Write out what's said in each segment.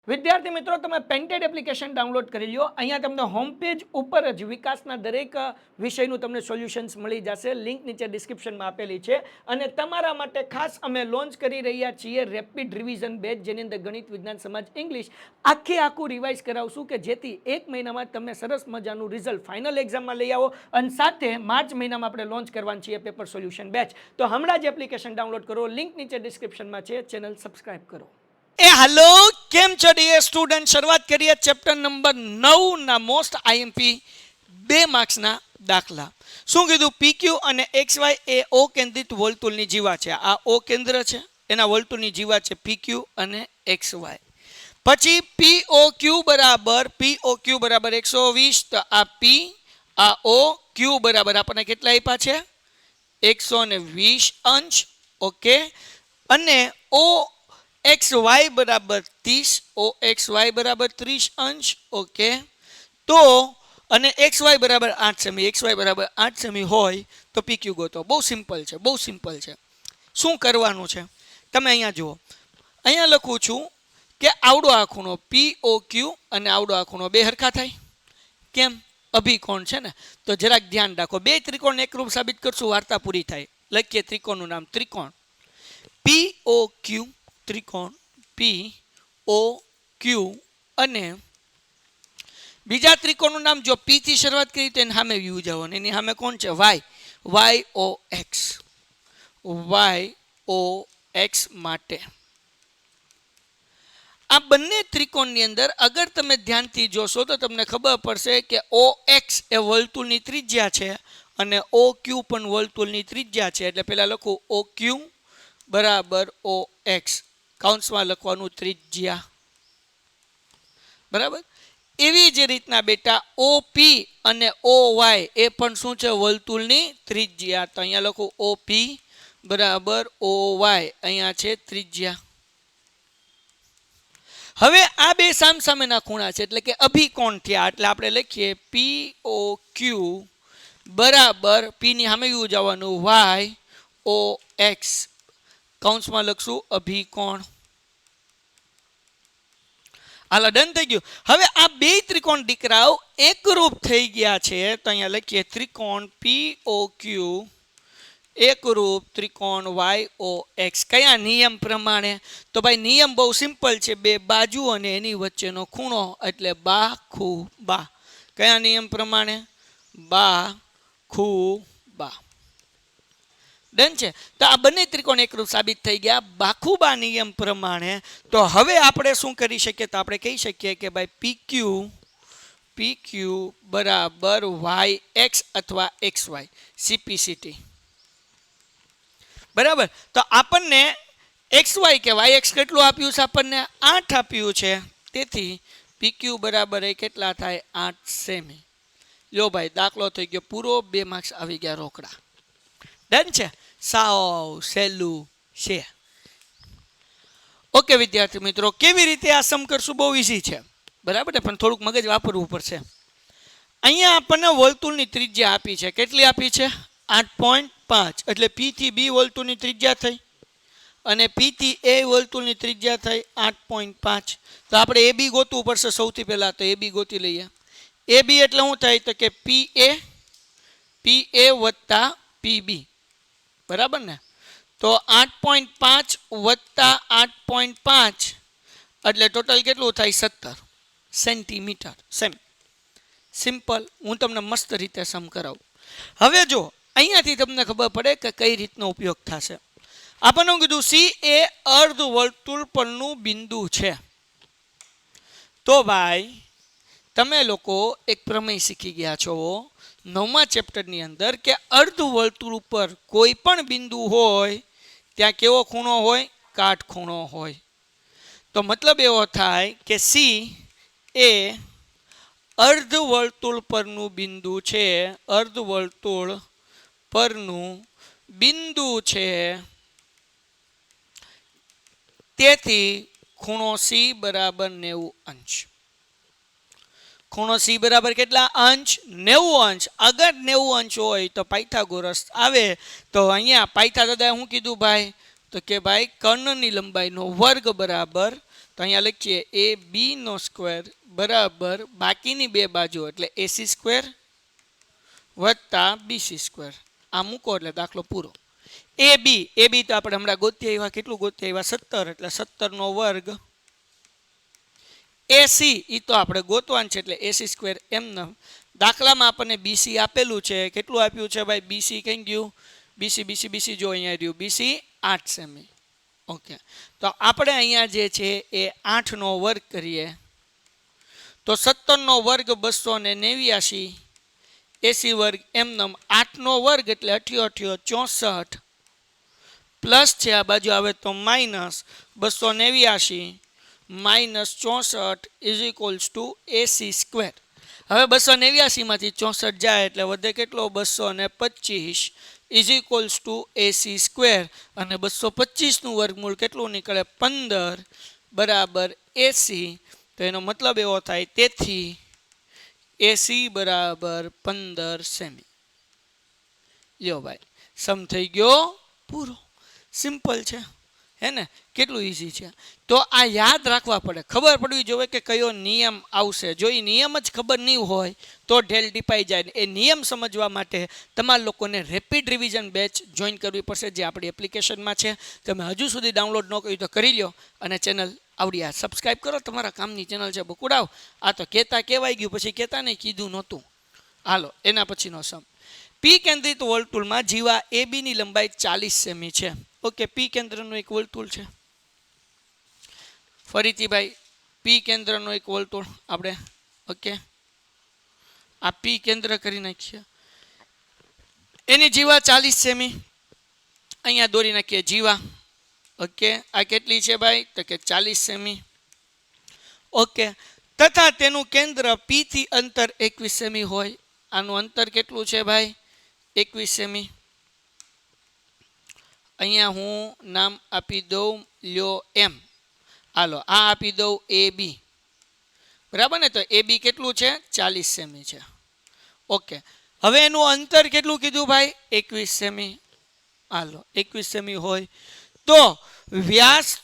વિદ્યાર્થી મિત્રો, તમે પેન્ટેડ એપ્લિકેશન ડાઉનલોડ કરી લો. અહીંયા તમને હોમ પેજ ઉપર જ વિકાસના દરેક વિષયનું તમને સોલ્યુશન્સ મળી જશે. લિંક નીચે ડિસ્ક્રિપ્શનમાં આપેલી છે. અને તમારા માટે ખાસ અમે લોન્ચ કરી રહ્યા છીએ રેપિડ રિવિઝન બેચ, જેની અંદર ગણિત, વિજ્ઞાન, સમાજ, ઇંગ્લિશ આખું રિવાઇઝ કરાવશું કે જેથી એક મહિનામાં તમે સરસ મજાનું રિઝલ્ટ ફાઇનલ એક્ઝામમાં લઈ આવો. અને સાથે માર્ચ મહિનામાં આપણે લોન્ચ કરવાનું છીએ પેપર સોલ્યુશન બેચ. તો હમણાં જ એપ્લિકેશન ડાઉનલોડ કરો. લિંક નીચે ડિસ્ક્રિપ્શનમાં છે. ચેનલ સબસ્ક્રાઇબ કરો. હેલો, કેમ છો ડિયર સ્ટુડન્ટ? શરૂઆત કરીએ ચેપ્ટર નંબર 9 ના મોસ્ટ આઈએમપી 2 માર્ક્સના દાખલા. શું કીધું? પીક્યુ અને XY એ ઓ કેન્દ્રિત વર્તુળની જીવા છે. આ ઓ કેન્દ્ર છે, એના વર્તુળની જીવા છે પીક્યુ અને XY. પછી POQ બરાબર 120, તો આ P આ O Q બરાબર આપણને કેટલા આપ્યા છે? 120 અંશ. ઓકે. અને O XY બરાબર 30, OXY બરાબર 30 અંશ. ઓકે. તો અને XY બરાબર 8 સેમી, XY બરાબર 8 સેમી હોય તો PQ ગોતો. બહુ સિમ્પલ છે, બહુ સિમ્પલ છે. શું કરવાનું છે તમે અહીંયા જુઓ. અહીંયા લખું છું કે આવડો આ ખૂણો POQ અને આવડો આ ખૂણો બે હરખા થાય. કેમ? અભિકોણ છે ને. તો જરાક ધ્યાન રાખો. બે ત્રિકોણ એકરૂપ સાબિત કરશું, વાર્તા પૂરી થાય. લખીએ ત્રિકોણનું નામ. ત્રિકોણ POQ, ત્રિકોણ POQ. અને બીજા ત્રિકોણનું નામ જો P થી શરૂઆત કરી તો એની સામે વ્યૂ જવાનું. એની સામે કોણ છે? YOX માટે. આ બંને ત્રિકોણની અંદર અગર તમે ધ્યાનથી જોશો તો તમને ખબર પડશે કે OX એ વર્તુળની ત્રિજ્યા છે અને OQ પણ વર્તુળની ત્રિજ્યા છે. એટલે પહેલા લખું OQ બરાબર OX, કૌંસમાં લખવાનું ત્રિજ્યા. બરાબર. એવી જ રીતના બેટા OP અને OY એ પણ શું છે? વર્તુળની ત્રિજ્યા. તો અહીંયા લખું OP બરાબર OY, અહીંયા છે ત્રિજ્યા. હવે આ બે સામસામેના ખૂણા છે એટલે કે અભિકોણ થયા. એટલે આપણે લખીએ POQ બરાબર P ની સામે યુ જવાનું YOX, કૌંસમાં લખશું અભિકોણ. હાલો, ડન થઈ ગયું. હવે આ બે ત્રિકોણ દીકરાઓ એકરૂપ થઈ ગયા છે. તો અહીંયા લખીએ ત્રિકોણ POQ એકરૂપ ત્રિકોણ YOX. કયા નિયમ પ્રમાણે? તો ભાઈ નિયમ બહુ સિમ્પલ છે. બે બાજુ અને એની વચ્ચેનો ખૂણો એટલે બા ખૂ બા. કયા નિયમ પ્રમાણે? બા ખૂ બા. ડન છે. તો આ બંને ત્રિકોણ એકરૂપ સાબિત થઈ ગયા બાખુબા નિયમ પ્રમાણે. તો હવે આપણે શું કરી શકીએ? તો આપણે કહી શકીએ કે ભાઈ PQ બરાબર YX અથવા XY, CPCT. બરાબર. તો આપણને XY કે YX કેટલું આપ્યું છે? આપણને 8 આપ્યું છે. તેથી PQ બરાબર એ કેટલા થાય? 8 સેમી. લો ભાઈ, દાખલો થઈ ગયો પૂરો. 2 માર્ક્સ આવી ગયા રોકડા. ડન છે. સાવ સહેલું છે. ઓકે વિદ્યાર્થી મિત્રો, કેવી રીતે આ સમ કરશું? બહુ ઈઝી છે. બરાબર ને, પણ થોડુંક મગજ વાપરવું પડશે. અહીંયા આપણને વર્તુળની ત્રિજ્યા આપી છે. કેટલી આપી છે? 8.5. એટલે P થી B વર્તુળની ત્રિજ્યા થઈ અને P થી A વર્તુળની ત્રિજ્યા થઈ 8.5. તો આપણે AB ગોતવું પડશે સૌથી પહેલા. તો AB ગોતી લઈએ. AB એટલે શું થાય? તો કે PA વત્તા PB. બરાબર ને. તો 8.5 વત્તા 8.5 એટલે ટોટલ કેટલું થાય? 17 સેન્ટીમીટર. સિમ્પલ. હું તમને મસ્ત રીતે સમ કરાવું. હવે જો અહીંયાથી તમને ખબર પડે કે કઈ રીતનો ઉપયોગ થશે. આપણને કીધું C એ અર્ધ વર્તુળ પરનું બિંદુ છે. તો ભાઈ તમે લોકો એક પ્રમેય શીખી ગયા છો 9મા ચેપ્ટરની અંદર કે અર્ધ વર્તુળ ઉપર કોઈ પણ બિંદુ હોય ત્યાં કેવો ખૂણો હોય? કાટખૂણો હોય. તો મતલબ એવો થાય કે C એ અર્ધ વર્તુળ પરનું બિંદુ છે. અર્ધ વર્તુળ પરનું બિંદુ છે. તેથી ખૂણો C બરાબર 90 અંશ. ખૂણો C બરાબર કેટલા અંશ? 90 અંશ. અગર 90 અંશ હોય તો પાયથાગોરસ આવે. તો અહીંયા પાયથા દાદાએ શું કીધું ભાઈ? તો કે ભાઈ કર્ણની લંબાઈનો વર્ગ બરાબર તો અહીંયા લખીએ એ બી નો સ્ક્વેર બરાબર બાકીની બે બાજુ એટલે એસી સ્ક્વેર વત્તા બીસી સ્ક્વેર. આ મૂકો એટલે દાખલો પૂરો. એ બી તો આપણે હમણાં ગોતી આવ્યા. કેટલું ગોતી આવ્યા? 17 એટલે 17 નો વર્ગ. એસી એ તો આપણે ગોતવાનું છે એટલે એસી સ્ક્વેર એમને. દાખલામાં આપણને બીસી આપેલું છે. કેટલું આપ્યું છે ભાઈ? બીસી કઈ ગયું? બીસી જો અહીંયા રહ્યું બીસી 8 સેમી. ઓકે, તો આપણે અહીંયા જે છે એ 8 નો વર્ગ કરીએ તો 17 નો વર્ગ 289 એસી વર્ગ એમનમ 8 નો વર્ગ એટલે 88 64 પ્લસ છે આ બાજુ આવે તો minus 289 minus 64 is equals two AC square. હવે 289 માંથી 64 જાય એટલે વધે કેટલો? 225 is equals two AC square. અને 225 નું વર્ગમૂળ કેટલું નીકળે? 15 બરાબર એસી. તો એનો મતલબ એવો થાય તેથી એસી બરાબર 15 સેમી. લ્યો ભાઈ, સમ થઈ ગયો પૂરો. સિમ્પલ છે હે ને? કેટલું ઈઝી છે. તો આ યાદ રાખવા પડે, ખબર પડવી જોઈએ કે કયો નિયમ આવશે. જો એ નિયમ જ ખબર નહીં હોય તો ઢેલ ટીપાઈ જાય. એ નિયમ સમજવા માટે તમારા લોકોને રેપિડ રિવિઝન બેચ જોઈન કરવી પડશે, જે આપણી એપ્લિકેશનમાં છે. તમે હજુ સુધી ડાઉનલોડ ન કર્યું તો કરી લો અને ચેનલ આવડી આ સબસ્ક્રાઈબ કરો. તમારા કામની ચેનલ છે બકુડાવ. આ તો કહેતા કહેવાય ગયું, પછી કહેતા નહીં કીધું નહોતું. હાલો એના પછીનો સમ. પી કેન્દ્રિત વર્તુળમાં જીવા એ બી ની લંબાઈ 40 સેમી છે. ઓકે, પી કેન્દ્રનું એક વર્તુળ છે. ફરીથી ભાઈ પી કેન્દ્રનું એક વર્તુળ આપણે ઓકે આ પી કેન્દ્ર કરી નાખીએ. એની જીવા 40 સેમી અહીંયા દોરી નાખીએ જીવા. ઓકે, આ કેટલી છે ભાઈ? તો કે 40 સેમી. ઓકે, તથા તેનું કેન્દ્ર પી થી અંતર 21 સેમી હોય. આનું અંતર કેટલું છે ભાઈ? 21 સેમી. અહીંયા હું નામ આપી દઉં લ્યો એમ. હાલો આ આપી દઉં એ બી. બરાબર ને? તો એ બી કેટલું છે? 40 સેમી છે. ઓકે, હવે એનું અંતર કેટલું કીધું ભાઈ? 21 સેમી. હાલો 21 સેમી હોય તો વ્યાસ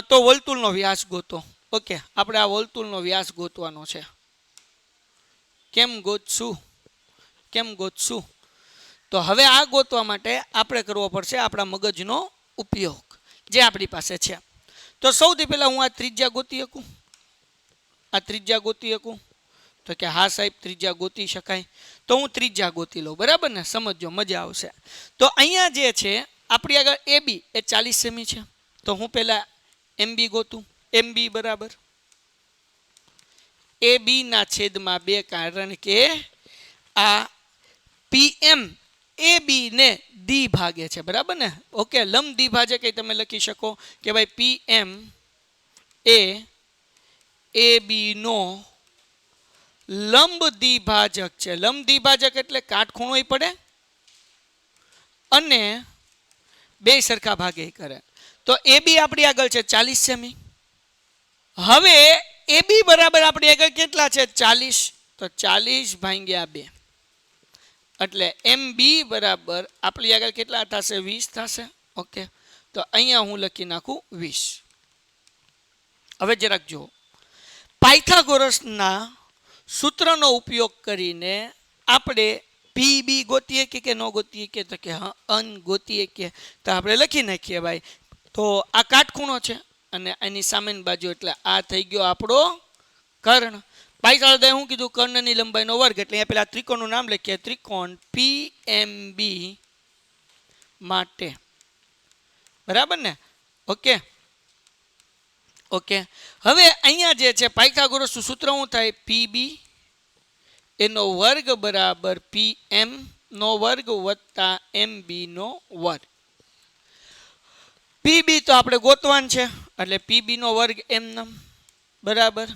તો વર્તુળનો વ્યાસ ગોતો. ઓકે, આપણે આ વર્તુળનો વ્યાસ ગોતવાનો છે. કેમ ગોતશું? તો હવે આ ગોતવા માટે આપણે કરવો પડશે આપણા મગજનો ઉપયોગ જે આપણી પાસે છે. તો સૌથી પહેલા હું આ ત્રિજ્યા ગોતી શકું? તો કે હા સાહેબ ત્રિજ્યા ગોતી શકાય. તો હું ત્રિજ્યા ગોતી લઉં. બરાબર ને? સમજો, મજા આવશે. તો અહીંયા જે છે આપણી આગળ એ બી એ 40 સેમી છે. તો હું પહેલા એમ બી ગોતું. એમ બી બરાબર એ બી ના છેદમાં 2, કારણ કે આ પીએમ એ બી ને ડી ભાગે છે. બરાબર ને? ઓકે, લંબ દ્વિભાજક એ તમે લખી શકો કે ભાઈ પીએમ એ બી નો લંબ દ્વિભાજક છે. લંબ દ્વિભાજક એટલે કાટખૂણોય પડે અને બે સરખા ભાગે કરે. તો એ બી આપણી આગળ છે 40 સેમી. હવે એ બી બરાબર આપણી આગળ કેટલા છે? 40. તો 40 ભાગ્યા 2 એટલે એમ બી બરાબર આપણી આગળ કેટલા થશે? 20 થશે. ઓકે, તો અહીંયા હું લખી નાખું 20. હવે જરાક જુઓ, પાયથાગોરસના સૂત્રનો ઉપયોગ કરીને આપણે પી બી ગોતીએ કે ન ગોતીએ કે? તો કે હા અન ગોતીએ કે. તો આપણે લખી નાખીએ ભાઈ. તો આ કાટખૂણો છે અને એની સામેની બાજુ એટલે આ થઈ ગયો આપણો કર્ણ. પાયથાગોરસે શું કીધું? કર્ણની લંબાઈનો વર્ગ. એટલે અહીંયા પેલા ત્રિકોણનું નામ લખીએ, ત્રિકોણ પીએમબી માટે. બરાબર ને? ઓકે, હવે અહીંયા જે છે પાયથાગોરસનું સૂત્ર શું થાય? પીબી એનો વર્ગ બરાબર પીએમ નો વર્ગ વત્તા એમબી નો વર્ગ. પીબી તો આપણે ગોતવાન છે એટલે પીબી નો વર્ગ એમનમ બરાબર.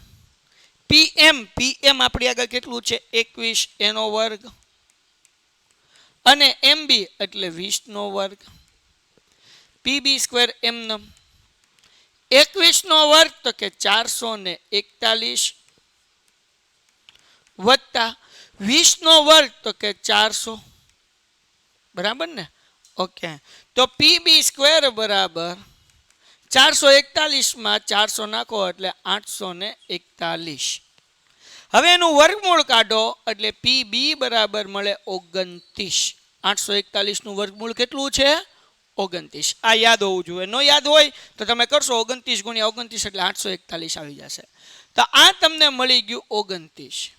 પીએમ આપણી આગળ કેટલું છે? 21 એનો વર્ગ અને એમબી એટલે 20 નો વર્ગ. પીબી સ્ક્વેર એમનમ 21 નો વર્ગ તો કે 441 વત્તા 20 નો વર્ગ તો કે 400. બરાબર ને? ઓકે, તો પીબી સ્ક્વેર બરાબર 441 માં 400 નાખો એટલે 841. હવે એનું વર્ગમૂળ કાઢો એટલે પીબી બરાબર મળે 29. 841 નું વર્ગમૂળ કેટલું છે? 29. આ યાદ હોવું જોઈએ. નો યાદ હોય તો તમે કરશો 29 ગુણ્યા 29 એટલે 841 આવી જશે. તો આ તમને મળી ગયું 29.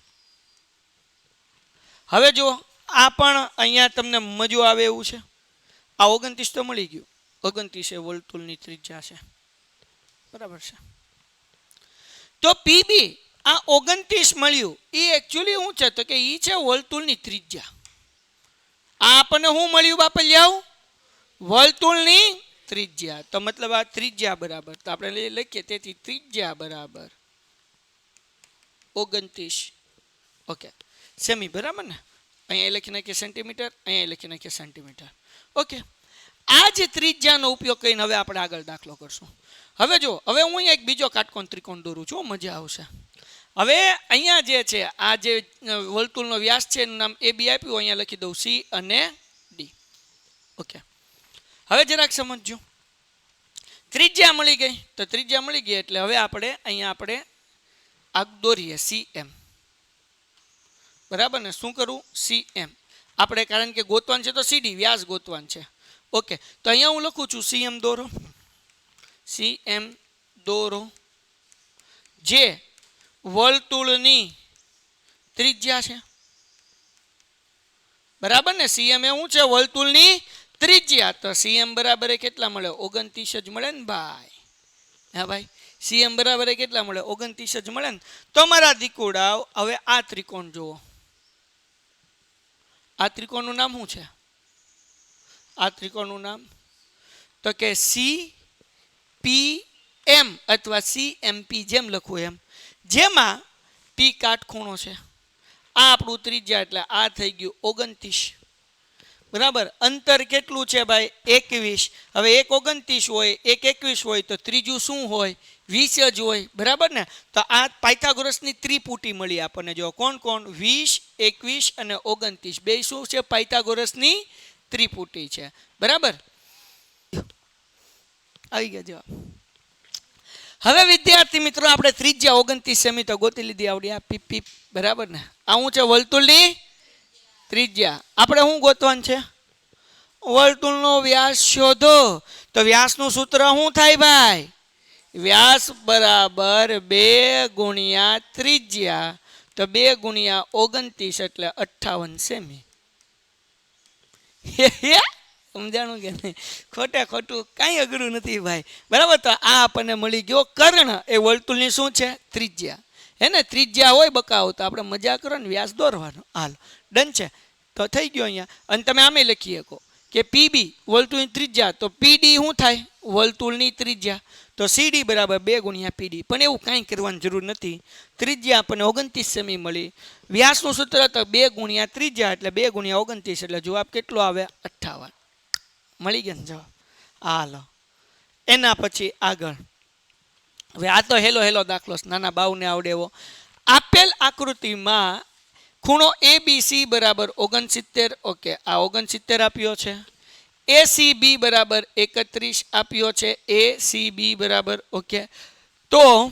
હવે જો આ પણ અહીંયા તમને મજો આવે એવું છે. આ 29 તો મળી ગયું. 29 એ વર્તુળની ત્રિજ્યા છે, બરાબર છે. તો પીબી આ 29 મળ્યું એ એકચ્યુઅલી શું છે તો કે એ છે વર્તુળની ત્રિજ્યા. આ આપણને શું મળ્યું બાપલિયાઓ? વર્તુળની ત્રિજ્યા. તો મતલબ આ ત્રિજ્યા બરાબર, તો આપણે લખીએ તેથી ત્રિજ્યા બરાબર 29. ઓકે, સેમી બરાબર ને? અહીંયા લખી નાખીએ સેન્ટીમીટર, અહીંયા લખી નાખીએ સેન્ટીમીટર. ઓકે, આ જ ત્રિજ્યાનો ઉપયોગ કરીને હવે આપણે આગળ દાખલો કરશું. હવે જો, હવે હું અહીંયા એક બીજો કાટકોણ ત્રિકોણ દોરું છું, મજા આવશે. હવે અહીંયા જે છે આ જે વર્તુળનો વ્યાસ છે એનું નામ AB આપ્યું, અહીંયા લખી દઉં C અને D. ઓકે, હવે જરાક સમજજો. ત્રિજ્યા મળી ગઈ, તો ત્રિજ્યા મળી ગઈ એટલે હવે આપણે અહીંયા આપણે આ દોરીએ CM, બરાબર ને? શું કરું? CM આપણે, કારણ કે ગોતવાન છે તો CD વ્યાસ ગોતવાન છે. ઓકે, તો અહીંયા હું લખું છું CM દોરો. CM દોરો જે વર્તુળની ત્રિજ્યા છે, બરાબર ને? CM એ શું છે? વર્તુળની ત્રિજ્યા. તો CM બરાબર કેટલા મળે? 29 જ મળે ને ભાઈ. હા ભાઈ, CM બરાબર કેટલા મળે? 29 જ મળે ને? તો મારા દીકુડાઓ હવે આ ત્રિકોણ જુઓ. આ ત્રિકોણનું નામ શું છે? આ ત્રિકોણનું નામ તો કે CPM અથવા CMP જેમ લખવું એમ, જેમાં P કાટખૂણો છે. આ આપણું ત્રિજ્યા એટલે આ થઈ ગયું 29, બરાબર. અંતર કેટલું છે ભાઈ? 21. હવે એક 29 હોય, એક 21 હોય તો ત્રીજું શું હોય? 20 જ હોય, બરાબર ને? તો આ પાયથાગોરસની ત્રિપુટી મળી આપણને. જો કોણ કોણ? 20, 21 અને 29 બે શું છે? પાયથાગોરસની ત્રિપુટી છે, બરાબર. આવી ગયા જવાબ. હવે વિદ્યાર્થી મિત્રો આપણે ત્રિજ્યા 29 સેમી તો ગોતી લીધી આવડી. આ પીપ પીપ, બરાબર ને? આ શું છે? વર્તુળની ત્રિજ્યા. આપણે શું ગોતવાનું છે? વર્તુળનો વ્યાસ શોધો. તો વ્યાસનું સૂત્ર શું થાય ભાઈ? વ્યાસ બરાબર 2 ગુણ્યા ત્રિજ્યા. તો 2 ગુણ્યા 29 એટલે 58 સેમી. સમજાણું કે નહીં? ખોટે ખોટું કાંઈ અઘરું નથી ભાઈ, બરાબર. તો આ આપણને મળી ગયો કર્ણ. એ વર્તુળની શું છે? ત્રિજ્યા. હે ને? ત્રિજ્યા હોય બકાવો તો આપણે મજા કરો ને, વ્યાસ દોરવાનો. હાલ, ડન છે. તો થઈ ગયો અહીંયા. અને તમે આમે લખી શકો કે પીબી વર્તુળની ત્રિજ્યા, તો પીડી શું થાય? વર્તુળની ત્રિજ્યા. તો સીડી બરાબર 2 ગુણ્યા પીડી. પણ એવું કાંઈ કરવાની જરૂર નથી. ત્રિજ્યા આપણને 29 સેમી મળી. વ્યાસનું સૂત્ર તો 2 ગુણ્યા ત્રિજ્યા એટલે 2 ગુણ્યા 29 એટલે જવાબ કેટલો આવે? 58. મળી ગયા ને જવાબ? હાલો, એના પછી આગળ. હવે આ તો હેલો હેલો દાખલો, નાના બાવને આવડે એવો. આપેલ આકૃતિમાં ખૂણો ABC બરાબર 69. ઓકે, આ 69 આપ્યો છે. ACB બરાબર 31 આપ્યો છે. ACB બરાબર, ઓકે. તો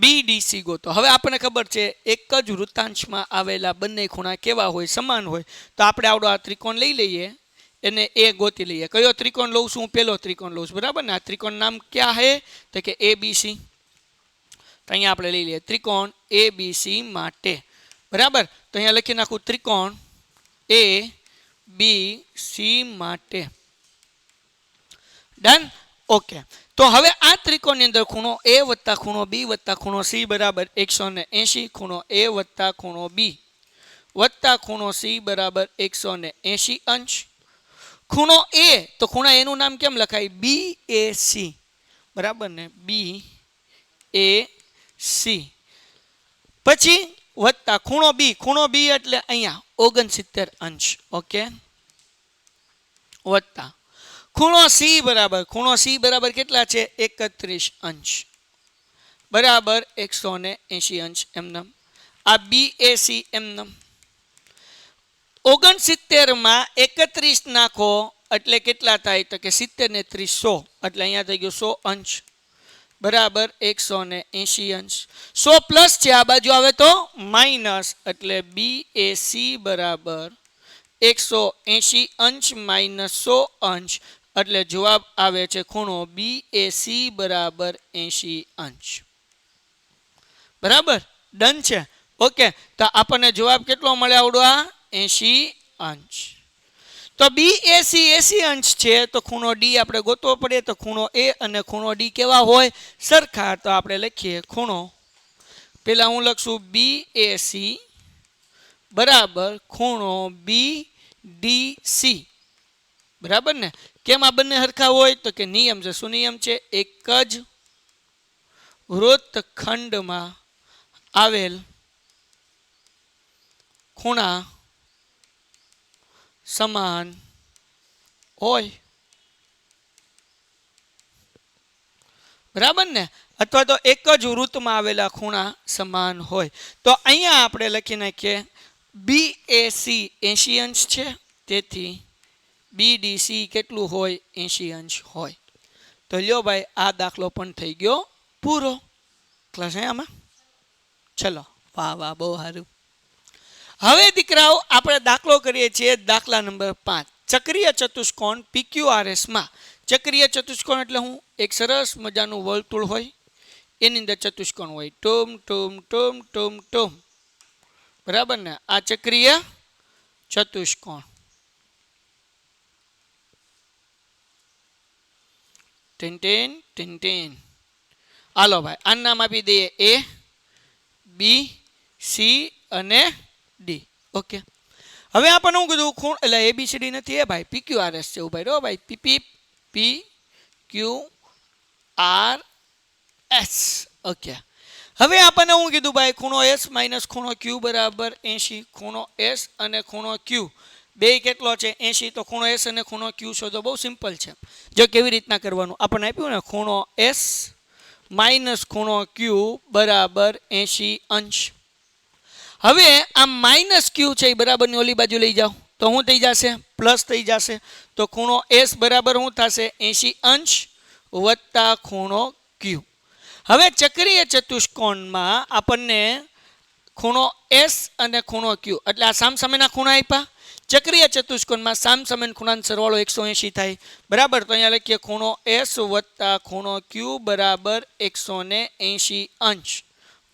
BDC ગોતો. હવે આપણને ખબર છે એક જ વૃત્તાંશમાં આવેલા બંને ખૂણા કેવા હોય? સમાન હોય. તો આપણે આવડો આ ત્રિકોણ લઈ લઈએ, એને એ ગોતી લઈએ. કયો ત્રિકોણ લઉં છું? પહેલો ત્રિકોણ લઉં છું, બરાબર ને? આ ત્રિકોણ નામ ક્યાં હે? તો કે ABC. તો અહીંયા આપણે લઈ લઈએ ત્રિકોણ ABC માટે, બરાબર. તો અહીંયા લખી નાખું ત્રિકોણ ABC માટે. ડન. ઓકે, તો હવે આ ત્રિકોણની અંદર ખૂણો A વત્તા ખૂણો B વત્તા ખૂણો C બરાબર 180. ખૂણો A વત્તા ખૂણો B વત્તા ખૂણો C બરાબર 180 અંશ. ખૂણો A, તો ખૂણા એનું નામ કેમ લખાય? BAC, બરાબર ને? BAC. પછી વત્તા ખૂણો B. ખૂણો B એટલે અહીંયા 69 અંશ. ઓકે, વત્તા ખૂણો C બરાબર, ખૂણો C બરાબર કેટલા છે? 31 અંશ બરાબર 180 અંશ. એમનેમ આ BAC એમનેમ. 69 માં 31 નાખો એટલે કેટલા થાય તો કે 70 ને 30 100 એટલે અહીંયા થઈ ગયું 100 અંશ બરાબર 180 અંશ 100 પ્લસ છે આ બાજુ આવે તો માઇનસ એટલે BAC બરાબર 180 અંશ માઇનસ 100 અંશ એટલે જવાબ આવે છે ખૂણો BAC બરાબર 80 અંશ બરાબર ડન છે ઓકે તો આપણને જવાબ કેટલો મળે આવડો આ 80 અંશ તો BAC 80 અંશ છે તો ખૂણો D આપણે ગોતવો પડે તો ખૂણો A અને ખૂણો D કેવા હોય સરખા તો આપણે લખીએ ખૂણો પહેલા હું લખશું BAC બરાબર ખૂણો BDC બરાબર ને કેમ આ બંને સરખા હોય તો કે નિયમ છે શું નિયમ છે એક જ વૃત્તખંડમાં આવેલ ખૂણા સમાન હોય બરાબર ને અથવા તો એક જ વૃત્તમાં આવેલા ખૂણા સમાન હોય તો અહીંયા આપણે લખી નાખીએ BAC 80 અંશ છે તેથી BDC કેટલું હોય 80 અંશ હોય તો લ્યો ભાઈ આ દાખલો પણ થઈ ગયો પૂરો ક્લાસ આમાં ચલો વાહ વાહ બહુ સારું હવે દીકરાઓ આપણે દાખલો કરીએ છીએ દાખલા નંબર 5 ચક્રીય ચતુષ્કોણ PQRS માં ચક્રીય ચતુષ્કોણ એટલે હું એક સરસ મજાનું વર્તુળ હોય એની અંદર ચતુષ્કોણ હોય Tom Tom Tom Tom Tom બરાબર ને આ ચક્રીય ચતુષ્કોણ ટેન ટેન ટેન ટેન હાલો ભાઈ આનું નામ આપી દઈએ A B C અને D ઓકે હવે આપણને હું કીધું ખૂણ એટલે ABCD નથી એ ભાઈ PQRS છે ભાઈ રો ભાઈ PQRS ઓકે હવે આપણને હું કીધું ભાઈ ખૂણો S માઇનસ ખૂણો Q બરાબર 80 ખૂણો S અને ખૂણો Q બે કેટલો છે 80 તો ખૂણો S અને ખૂણો Q શોધો બહુ સિમ્પલ છે જો કેવી રીતના કરવાનું આપણને આપ્યું ને ખૂણો S માઇનસ ખૂણો Q બરાબર 80 અંશ હવે આ માઇનસ Q છે એ બરાબરની ઓલી બાજુ લઈ જાઓ તો શું થઈ જશે પ્લસ થઈ જશે તો ખૂણો S બરાબર શું થશે 80 અંશ વત્તા ખૂણો Q હવે ચક્રીય ચતુષ્કોણમાં આપણને ખૂણો S અને ખૂણો Q એટલે આ સામસામેના ખૂણા આપ્યા ચક્રીય ચતુષ્કોણમાં સામસામેના ખૂણાનો સરવાળો 180 થાય બરાબર તો અહીંયા લખીએ ખૂણો S વત્તા ખૂણો Q બરાબર 180 અંશ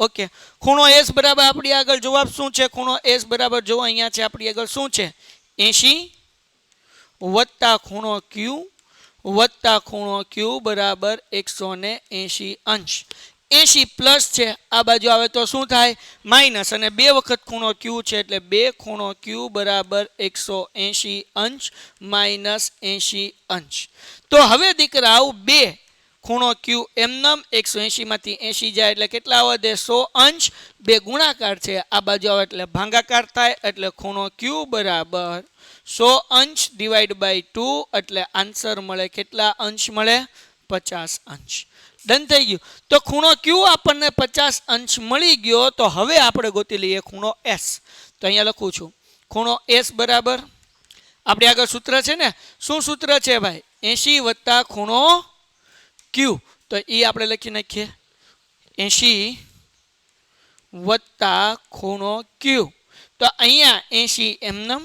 ઓકે ખૂણો S બરાબર આપણી આગળ જવાબ શું છે ખૂણો S બરાબર જો અહીંયા છે આપણી આગળ શું છે 80 વત્તા ખૂણો Q વત્તા ખૂણો Q બરાબર 180 અંશ 80 પ્લસ છે આ બાજુ આવે તો શું થાય માઇનસ અને બે વખત ખૂણો Q છે એટલે બે ખૂણો Q બરાબર 180 અંશ માઇનસ 80 અંશ તો હવે દીકરાઓ બે ખૂણો Q એમનમ 180 માંથી 80 જાય એટલે કેટલા વધે 100 અંશ બે ગુણાકાર છે આ બાજુ આવે એટલે ભાગાકાર થાય એટલે ખૂણો Q બરાબર 100 અંશ ડિવાઈડ બાય 2 એટલે આન્સર મળે કેટલા અંશ મળે 50 અંશ ડન થઈ ગયું તો ખૂણો Q આપણને 50 અંશ મળી ગયો તો હવે આપણે ગોતી લઈએ ખૂણો S તો અહીંયા લખું છું ખૂણો S બરાબર આપણે આગળ સૂત્ર છે ને શું સૂત્ર છે ભાઈ 80 વત્તા ખૂણો Q તો એ આપણે લખી નાખીએ 80 વત્તા ખૂણો Q તો અહીંયા 80 એમનમ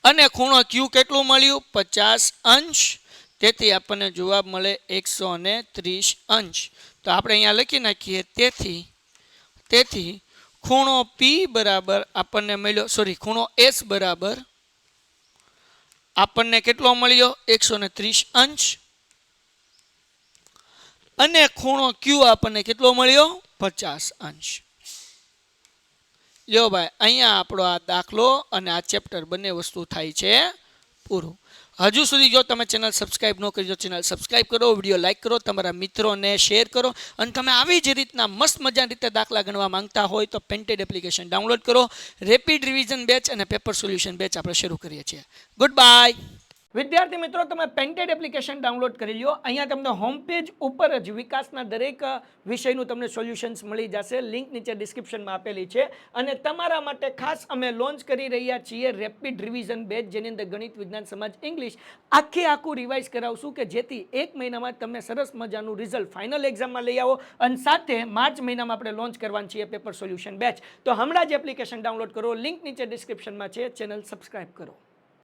અને ખૂણો Q કેટલું મળ્યું 50 અંશ તેથી આપણને જવાબ મળે 130 અંશ તો આપણે અહીંયા લખી નાખીએ તેથી ખૂણો P બરાબર આપણને મળ્યો ખૂણો S બરાબર આપણને કેટલો મળ્યો 130 અંશ અને ખૂણો Q આપણને કેટલો મળ્યો 50 અંશ લ્યો ભાઈ અહીંયા આપણો આ દાખલો અને આ ચેપ્ટર બંને વસ્તુ થાય છે પૂરું હજુ સુધી જો તમે ચેનલ સબસ્ક્રાઇબ ન કરી તો ચેનલ સબસ્ક્રાઇબ કરો વિડીયો લાઇક કરો તમારા મિત્રોને શેર કરો અને તમે આવી જ રીતના મસ્ત મજાની રીતે દાખલા ગણવા માંગતા હોય તો પેન્ટેડ એપ્લિકેશન ડાઉનલોડ કરો રેપિડ રિવિઝન બેચ અને પેપર સોલ્યુશન બેચ આપણે શરૂ કરીએ છીએ ગુડ બાય વિદ્યાર્થી મિત્રો, તમે પેન્ટેડ એપ્લિકેશન ડાઉનલોડ કરી લ્યો. અહીંયા તમને હોમ પેજ ઉપર જ વિકાસના દરેક વિષયનું તમને સોલ્યુશન્સ મળી જશે. લિંક નીચે ડિસ્ક્રિપ્શનમાં આપેલી છે. અને તમારા માટે ખાસ અમે લોન્ચ કરી રહ્યા છીએ રેપિડ રિવિઝન બેચ, જેની અંદર ગણિત, વિજ્ઞાન, સમાજ, ઇંગ્લિશ આખું રિવાઇઝ કરાવશું કે જેથી એક મહિનામાં તમે સરસ મજાનું રિઝલ્ટ ફાઇનલ એક્ઝામમાં લઈ આવો. અને સાથે માર્ચ મહિનામાં આપણે લોન્ચ કરવાની છીએ પેપર સોલ્યુશન બેચ. તો હમણાં જ એપ્લિકેશન ડાઉનલોડ કરો. લિંક નીચે ડિસ્ક્રિપ્શનમાં છે. ચેનલ સબસ્ક્રાઇબ કરો.